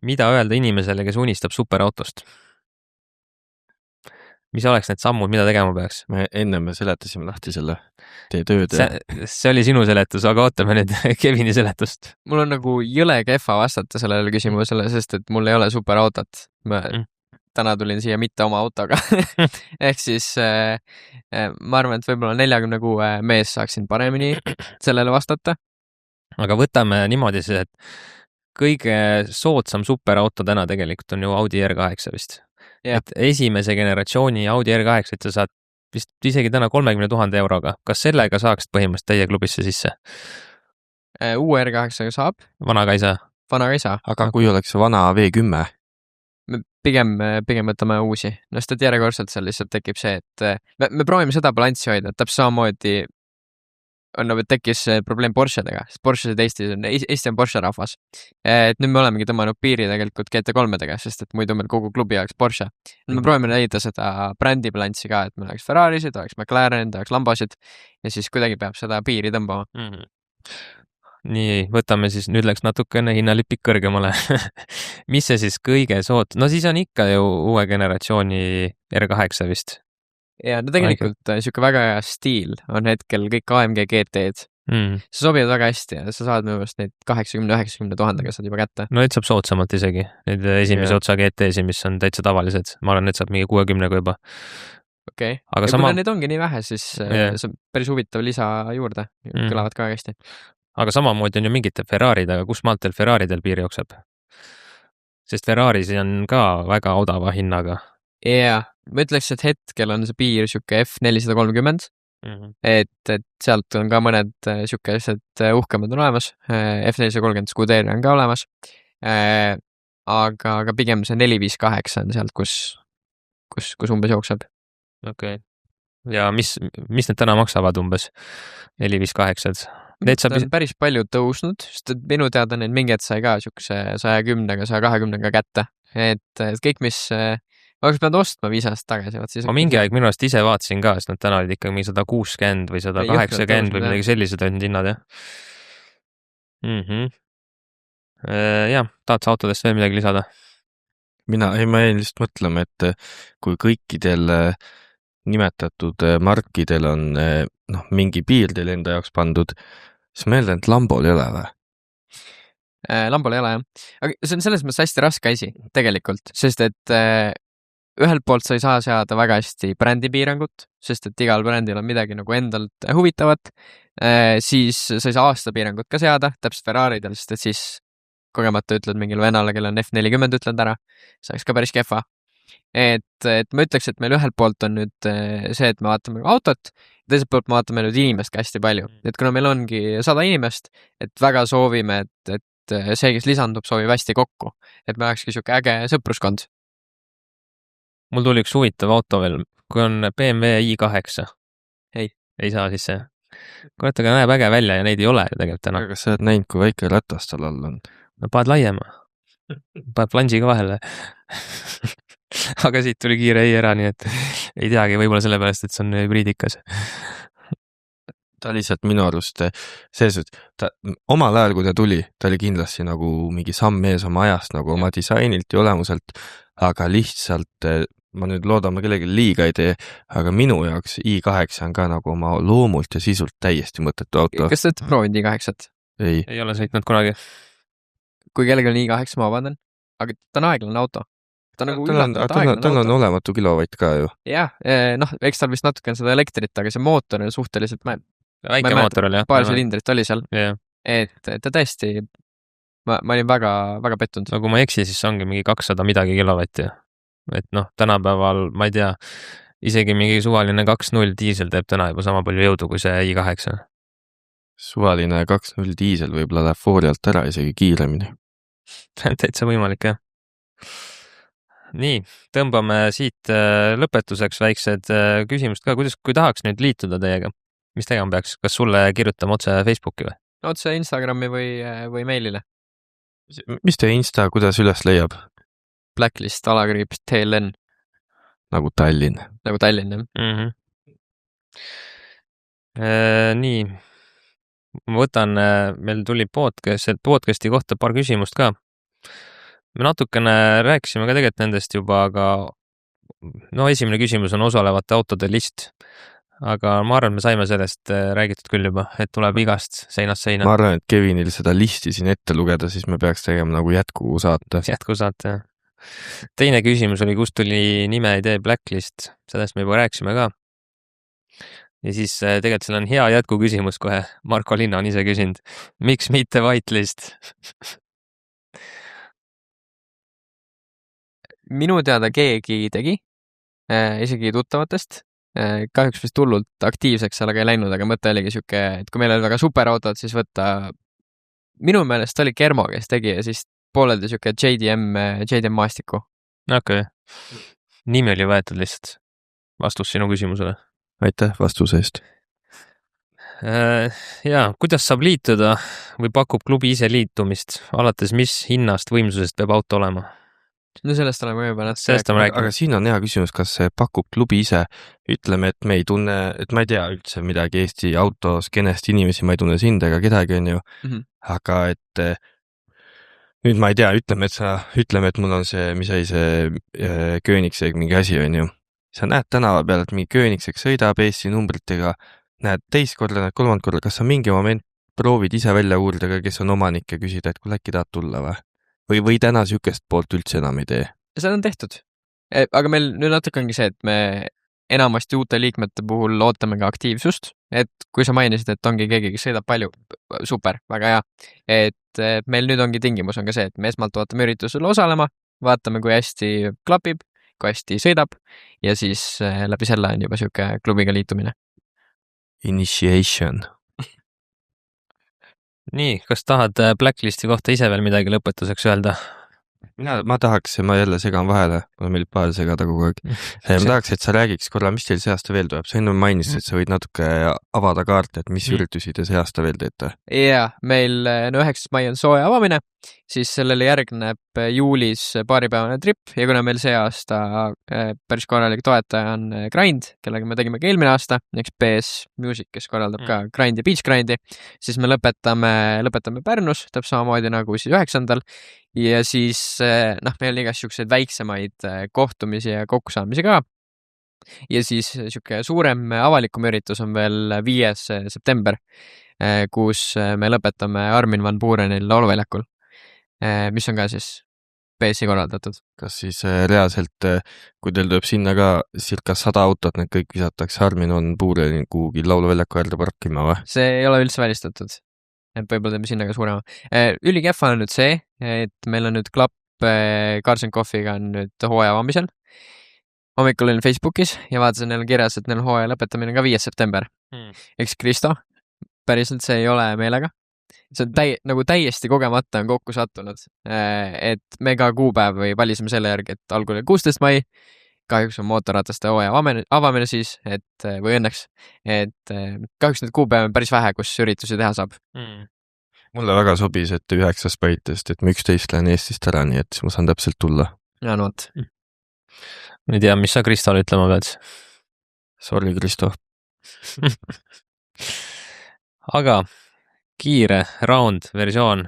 Mida öelda inimesele, kes unistab superautost? Mis oleks need sammud, mida tegema peaks? Enne me seletasime lahti selle teie tööd. See oli sinu seletus, aga ootame nüüd Kevini seletust. Mul on nagu jõle kehva vastata sellele küsimusele, sest et mul ei ole superautot. Täna tulin siia mitte oma autoga. Ehk siis ma arvan, et võib-olla 46 mees saaksin paremini sellele vastata. Aga võtame niimoodi see, et kõige soodsam superauto täna tegelikult on ju Audi R8 vist. Yeah. Et esimese generatsiooni Audi R8, et sa saad vist isegi täna 30 000 euroga. Kas sellega saaks põhimõtteliselt teie klubisse sisse? Uue R8 saab. Vanaga ei saa? Vanaga ei saa. Aga kui oleks vana V10? Me pigem võtame uusi. No sest et järjekordselt seal lihtsalt tekib see, et me proovime seda balanssi hoida, et täpselt samamoodi tekkis probleem Porschedega, sest Porschesid Eesti on Porsche rahvas. Et nüüd me olemegi tõmmanud piiri tegelikult GT3-dega, sest et muidu meil kogu klubi oleks Porsche. Me proovime leida seda brändi balanssi ka, et meil oleks Ferrarisid, oleks McLaren, oleks Lambosid ja siis kuidagi peab seda piiri tõmbama. Nii, võtame siis, nüüd läks natukene hinnalipik kõrgemale. Mis see siis kõige no siis on ikka ju uue generatsiooni R8 vist. ja no tegelikult siuke väga hea stiil on hetkel kõik AMG GT-d. See sobivad väga hästi ja sa saad minu meelest neid 80-90 000-ga saad juba kätte. No need saab soodsamalt isegi, need esimese otsa GT-si, mis on täitsa tavalised. Ma arvan, need saab mingi 60-ga juba. Okei, Aga ja sama... kuna need ongi nii vähe, siis see on päris huvitav lisa juurde. Kõlavad ka hästi. Aga samamoodi on ju mingite Ferrarid, aga kus maalt teil Ferraridel piir jookseb? Sest Ferrarisi on ka väga odava hinnaga. Ma ütleks, et hetkel on see piir siuke F430, et sealt on ka mõned siuke asjad uhkemad on olemas, F430 Scuderia on ka olemas, aga pigem see 458 on sealt, kus umbes jookseb. Okei. Ja mis need täna maksavad umbes? 458? Need on päris palju tõusnud, sest minu teada need mingid sai ka siukse 110-ga, 120-ga kätte, et kõik, mis oleks pead ostma 5 aastat tagasi. Ma mingi aeg minu arust ise vaatasin ka, sest nad täna olid ikkagi 160 või 180 või midagi sellised olid hinnad, jah. Jah, tahad sa autodest veel midagi lisada? Ma jäin lihtsalt mõtlema, et kui kõikidel nimetatud markidel on mingi piir teil enda jaoks pandud, siis ma eeldan, et Lambol ei ole või? Lambol ei ole, jah. Aga see on selles mõttes hästi raske asi tegelikult, sest et ühelt poolt sa ei saa seada väga hästi brändipiirangut, sest et igal brändil on midagi nagu endalt huvitavat, siis sa ei saa aastapiirangut ka seada, täpselt Ferraridel, sest et siis kogemata ütled mingile vennale, kelle on F40 ütled ära, see oleks ka päris kehva. Et ma ütleks, et meil ühelt poolt on nüüd see, et me vaatame autot, teiselt poolt me vaatame nüüd inimest hästi palju, et kuna meil ongi 100 inimest, et väga soovime, et see, kes lisandub, soovib hästi kokku, et me olekski siuke äge sõpruskond. Mul tuli üks huvitav auto veel, kui on BMW i8. Ei saa sisse. Kurat, aga näeb äge välja ja neid ei ole tegelikult täna. Aga sa oled näinud, kui väike ratas tal all on? No paned laiema. Paned flanži ka vahele. Aga siit tuli kiire ei ära, nii et ei teagi, võib-olla selle pärast, et see on hübriidikas. Ta lihtsalt minu arust selles, et omal ajal, kui ta tuli, ta oli kindlasti nagu mingi samm ees oma ajast, nagu oma disainilt ja olemuselt, aga lihtsalt ma nüüd loodan, ma kellegi liiga ei tee, aga minu jaoks i8 on ka nagu oma loomult ja sisult täiesti mõttetu auto. Kas sa oled proovinud i8-t? Ei ole sõitnud kunagi. Kui kellegi on i8, ma vabandan, aga ta on aeglane auto. Tal on olematu kilovatt ka ju. Jah, eks tal vist natuke on seda elektrit, aga see mootor on suhteliselt väike mootor oli, jah. Paar silindrit oli seal. Et ta tõesti, ma olin väga, väga pettunud. No kui ma eksi, siis ongi mingi 200 midagi kilovatti. Et tänapäeval, ma ei tea, isegi mingi suvaline 2.0 diisel teeb täna juba sama palju jõudu kui see i8. Suvaline 2.0 diisel võib-olla läheb foorialt ära isegi kiiremini. Täitsa võimalik, jah. Nii, tõmbame siit lõpetuseks väiksed küsimust ka. Kui tahaks nüüd liituda teiega, mis tegema peaks? Kas sulle kirjutama otse Facebooki või? Otse Instagrami või meilile. Mis teie Insta, kuidas üles leiab? Blacklist _TLN. Nagu Tallinn. Nagu Tallinn, jah. Nii, ma võtan, meil tuli podcasti kohta paar küsimust ka. Me natukene rääkisime ka tegelikult nendest juba, aga esimene küsimus on osalevate autode list. Aga ma arvan, me saime sellest räägitud küll juba, et tuleb igast seinast seina. Ma arvan, et Kevinil seda listi siin ette lugeda, siis me peaks tegema nagu jätkusaate. Jätkusaate, jah. Teine küsimus oli, kust tuli nime idee Blacklist. Sellest me juba rääkisime ka. Ja siis tegelikult seal on hea jätku küsimus kohe. Marko Linna on ise küsinud. Miks mitte Whitelist? Minu teada keegi tegi, isegi tuttavatest. Kahjuks vist hullult aktiivseks seal aga ei läinud, aga mõte oligi siuke, et kui meil oli väga superautod, siis võtta, minu meelest oli Kermo, kes tegi ja siis pooleldi siuke JDM maastiku. Okei. Nimi oli võetud lihtsalt. Vastus sinu küsimusele. Aitäh vastuse eest. Ja, kuidas saab liituda või pakub klubi ise liitumist? Alates mis hinnast, võimsusest peab auto olema? No sellest oleme juba aga siin on hea küsimus, kas see pakub klubi ise, ütleme, et me ei tunne, et ma ei tea üldse midagi Eesti autoskenest inimesi, ma ei tunne sind ega kedagi, on ju, aga et nüüd ma ei tea, ütleme, et mul on see, mis oli see Königsegg mingi asi, on ju, sa näed tänava peal, et mingi Kööniksek sõidab Eesti numbritega, näed teist korda, näed kolmand korda, kas sa mingi moment proovid ise välja uurida ka, kes on omanik ja küsida, et kuule äkki tahad tulla või täna sihukest poolt üldse enam ei tee? Seda on tehtud. Aga meil nüüd natuke ongi see, et me enamasti uute liikmete puhul ootame ka aktiivsust, et kui sa mainisid, et ongi keegi, kes sõidab palju, super, väga hea. Et meil nüüd ongi tingimus on ka see, et me esmalt ootame üritusele osalema, vaatame, kui hästi klapib, kui hästi sõidab ja siis läbi selle on juba sihuke klubiga liitumine. Initiation. Nii, kas tahad Blacklisti kohta ise veel midagi lõpetuseks öelda? Ma tahaks, ma jälle segan vahele, mul meeldib vahele segada kogu aeg. Ma tahaks, et sa räägiks korra, mis teil see aasta veel tuleb. Sa enne mainisid, et sa võid natuke avada kaarte, et mis üritusi te see aasta veel teete. Ja, meil 9. mai on sooja avamine, siis sellele järgneb juulis paaripäevane trip ja kuna meil see aasta päris korralik toetaja on Grind, kellega me tegime ka eelmine aasta, eks BS Music, kes korraldab ka Grind ja Beach Grindi, siis me lõpetame Pärnus, täpselt samamoodi nagu siis 9. ja siis meil on igast siukseid väiksemaid kohtumisi ja kokkusaamisi ka. Ja siis siuke suurem avalikum üritus on veel 5. september, kus me lõpetame Armin van Buurenil lauluväljakul, mis on ka siis BS-i korraldatud. Kas siis reaalselt, kui teil tuleb sinna ka circa 100 autot, need kõik visatakse Armin van Buurenil kuhugi lauluväljaku äärde parkima või? See ei ole üldse välistatud. Et võib-olla teeme sinna ka suurema. Ülikehva on nüüd see, et meil on nüüd klapp Cars & Coffee'ga on nüüd hooaja avamisel. Hommikul olin Facebookis ja vaatasin neil kirjas, et neil hooaja lõpetamine ka 5. september. Eks Kristo, päriselt see ei ole meelega. See on täiesti kogemata on kokku sattunud. Et me ka kuupäev või valisime selle järgi, et algul oli 16. mai, kahjuks on mootorrataste hooaja avamine siis, või õnneks, et kahjuks need kuupäev on päris vähe, kus üritusi teha saab. Mulle väga sobis, et 9. päitest, et ma 11 lähen Eestist ära, nii et ma saan täpselt tulla. Ja no võt. Ma ei tea, mis sa Kristole ütlema pead? Sorry, Kristo. Aga kiire round versioon.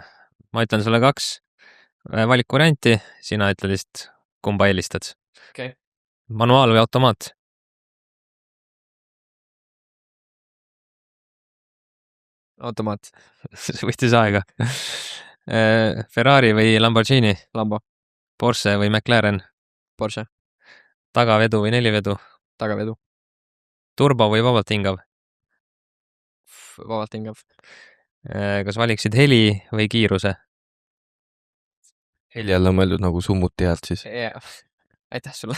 Ma ütlen sulle 2 valikvarianti, sina ütle lihtsalt, kumba eelistad. Okay. Manuaal või automaat? Automaat. See võttis aega. Ferrari või Lamborghini? Lambo. Porsche või McLaren? Porsche. Tagavedu või nelivedu? Tagavedu. Turbo või vabalt hingav? Vabalt hingav. Kas valiksid heli või kiiruse? Heli alla mõeldud nagu summuti häält siis. Yeah. Aitäh sulle.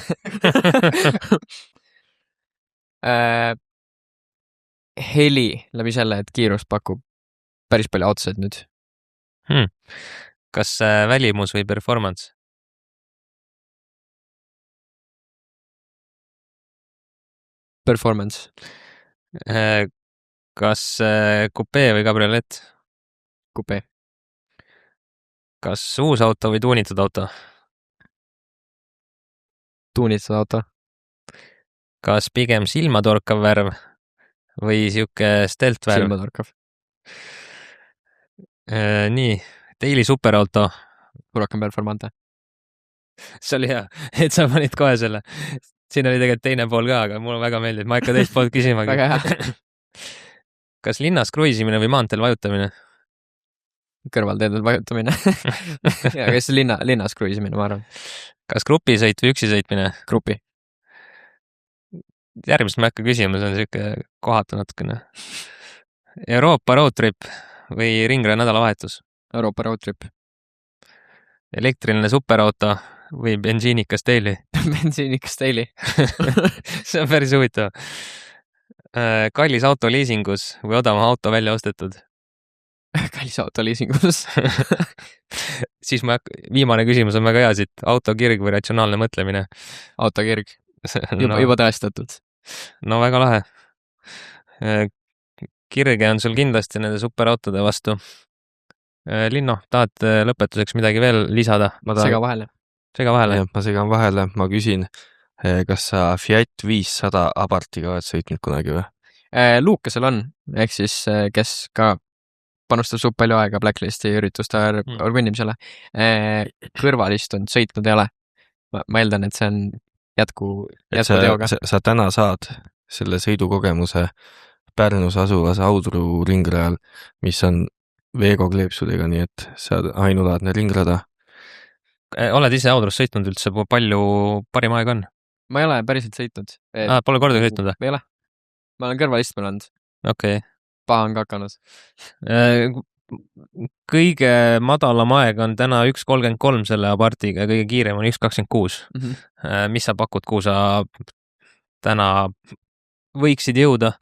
Heli läbi selle, et kiirust pakub päris palju autosid nüüd. Kas välimus või performance? Performance. Kas kupee või kabriolett? Kupee. Kas uus auto või tuunitud auto? Tuunitud auto. Kas pigem silmatorkav värv või siuke stelt värv? Silmatorkav. Nii, Daily superauto. Rohkem performante. See oli hea, et sa panid kohe selle. Siin oli tegelikult teine pool ka, aga mulle väga meeldib. Ma ikka teist poolt küsimagi. Väga hea. Kas linnas kruiisimine või maanteel vajutamine? Kõrvalteedel vajutamine. Ja kas linnas kruiisimine, ma arvan. Kas grupisõit või üksi sõitmine? Grupi. Järgmist ma ei hakka küsima, see on siuke kohatu natukene. Euroopa roadtrip või ringre nädalavahetus? Euroopa roadtrip. Elektriline superauto või bensiinikas daily? Bensiinikas daily. See on päris huvitav. Kallis auto liisingus või odavam auto välja ostetud? Kallis auto liisingus. Siis viimane küsimus on väga hea siit. Autokirg või ratsionaalne mõtlemine? Autokirg. Juba tõestatud. No väga lahe. Kirge on sul kindlasti nende superautode vastu. Linno, tahad lõpetuseks midagi veel lisada? Sega vahele. Sega vahele? Ma segan vahele. Ma küsin, kas sa Fiat 500 Abartiga oled sõitnud kunagi või? Luukasel on, ehk siis kes ka panustab suht palju aega Blacklisti ürituste organimisele. Kõrvalist on sõitnud ei ole. Ma eeldan, et see on jätkuteoga. Sa täna saad selle sõidukogemuse Pärnus asuvas Audru ringrajal, mis on Veego kleepsudega, nii et see on ainulaadne ringrada. Oled ise Audrus sõitnud üldse, palju parim aeg on? Ma ei ole päriselt sõitnud. Pole kordagi sõitnud? Ei ole. Ma olen kõrvalistmel olnud. Okei. Paha on kakanud. Kõige madalam aeg on täna 1.33 selle apartiga ja kõige kiirem on 1.26. Mis sa pakud, kuhu sa täna võiksid jõuda?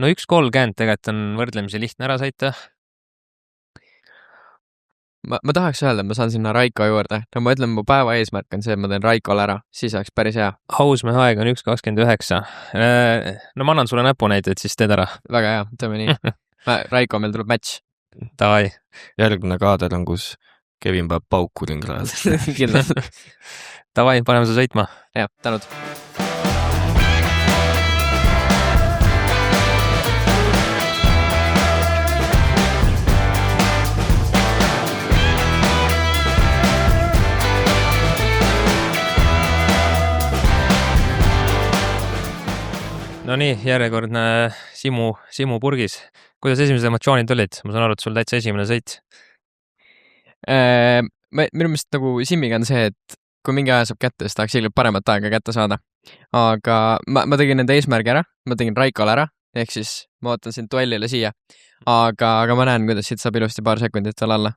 No 1.30 tegelikult on võrdlemisi lihtne ära sõita. Ma tahaks öelda, et ma saan sinna Raiko juurde. No ma ütlen, mu päeva eesmärk on see, et ma teen Raikole ära. Siis oleks päris hea. Hausmäe aeg on 1.29. No ma annan sulle näpunäiteid, siis teed ära. Väga hea, teeme nii. Raiko, meil tuleb match. Davai. Järgmine kaader on, kus Kevin peab pauku ringrajal. Kindlasti. Davai, paneme su sõitma. Ja, tänud. No nii, järjekordne Simu purgis. Kuidas esimesed emotsioonid olid? Ma saan aru, et sul täitsa esimene sõit. Minu meelest nagu Simmiga on see, et kui mingi aja saab kätte, siis tahaks ilgelt paremat aega kätte saada. Aga ma tegin nende eesmärgi ära, ma tegin Raikole ära, ehk siis ma ootan sind duellile siia. Aga ma näen, kuidas siit saab ilusti paar sekundit veel alla.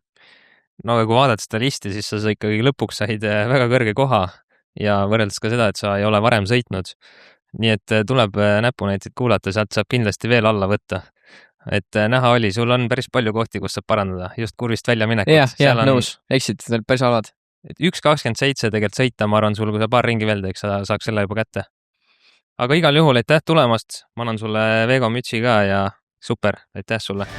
No kui vaadata seda listi, siis sa ikkagi lõpuks said väga kõrge koha ja võrreldes ka seda, et sa ei ole varem sõitnud. Nii et tuleb näpunäiteid kuulata, sealt saab kindlasti veel alla võtta. Et näha oli, sul on päris palju kohti, kus saab parandada, just kurvist välja minekut. Jah, nõus, eksid, päris alad. 1.27 tegelikult sõita, ma arvan sul, kui sa paar ringi veel teeks, sa saaks selle juba kätte. Aga igal juhul aitäh tulemast, ma annan sulle Veego mütsi ka ja super, aitäh sulle.